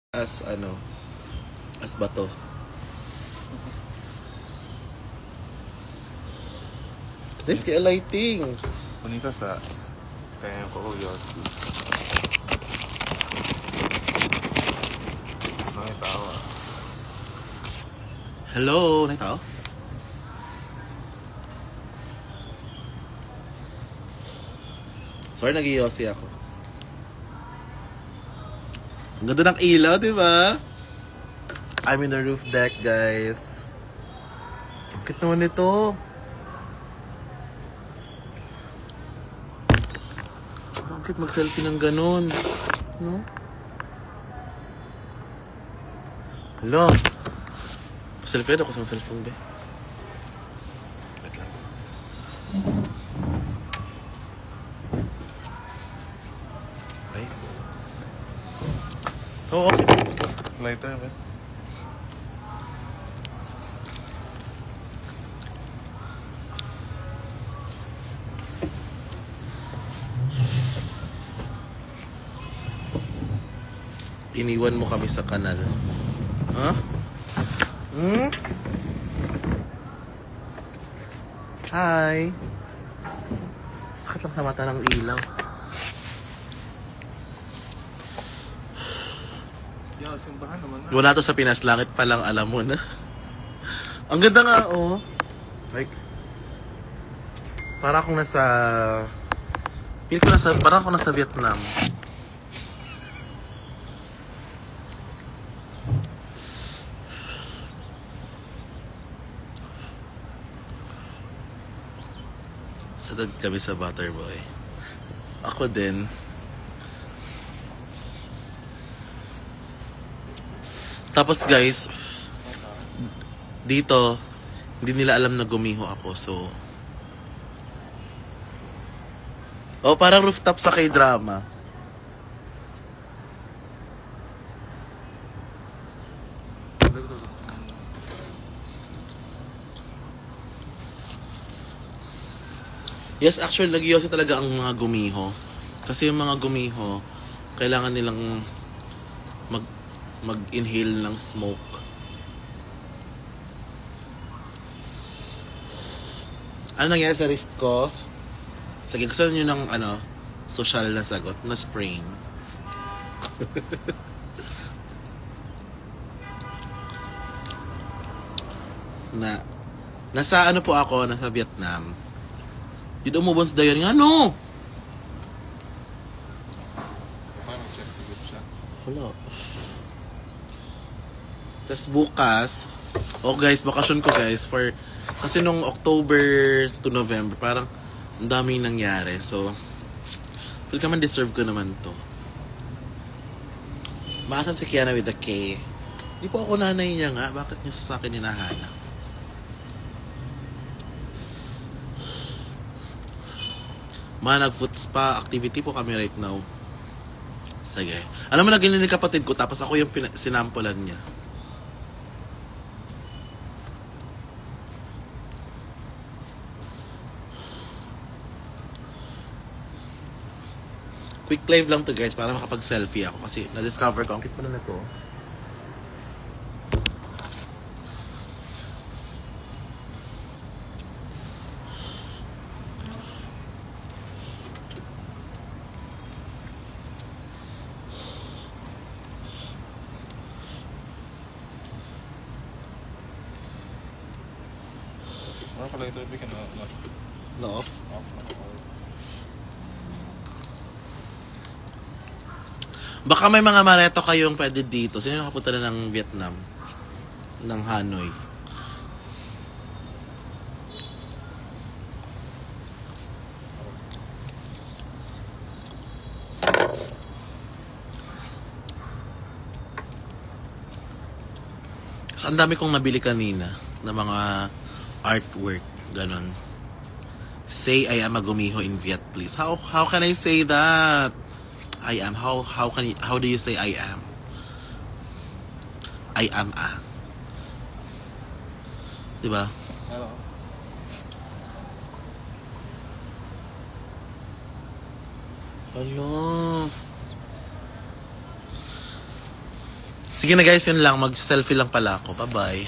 as ano, as bato. This kaya lighting. Kunin ka sa kaya ko yun. Ano tawa? Hello, na tao? Sorry, nag-iossi ako. Ang ganda ng ilaw, di ba? I'm in the roof deck, guys. Ang cute naman ito. Ang cute mag-selfie ng ganun. No? Hello. Selfie ako sa cellphone, be. Wait lang. Ay. Oo. Lighter ba? Iniwan mo kami sa kanal. Ha? Hmm? Hi. Sakit lang sa mata ng ilaw. Yeah, simbahan naman na. Wala to sa Pinas, langit pa lang, alam mo na. Ang ganda nga, oh. Like, para akong nasa... Feel ko nasa... Parang ako nasa Vietnam. Sadad kami sa Butterboy. Ako din. Tapos guys, dito, hindi nila alam na gumiho ako, so... Oh, parang rooftop sa K-drama. Yes, actually, nag-iossi talaga ang mga gumiho. Kasi yung mga gumiho, kailangan nilang mag-inhale ng smoke. Ano nangyari sa wrist ko? Sige, gusto nyo ng social na sagot, na spring. Nasa ano po ako, nasa Vietnam. Yun umubon sa dayan nga, ano? Paano check sa group siya? Wala. Tapos bukas, guys, bakasyon ko guys, kasi nung October to November, parang ang daming nangyari. So, feel ka man deserve ko naman to. Maasan si Kiana with a K? Di po ako nanay niya nga, bakit niya sa akin hinahanap? Nag-foot spa activity po kami right now. Sige. Alam mo na ganyan ni kapatid ko, tapos ako yung sinampulan niya. Quick live lang to guys para makapag-selfie ako kasi na-discover ko, ang cute pa na to. Ano pala ito? Ibigin na. No? Off na ako. Baka may mga mareto kayong pwede dito. Sino nakapunta na ng Vietnam? Ng Hanoi? So, ang dami kong nabili kanina na mga artwork, ganon. Say I am a gumiho in Viet, please. How can I say that? I am. How do you say I am? I am a. Diba? Hello? Hello. Sige na guys, yun lang. Mag-selfie lang pala ako. Bye-bye.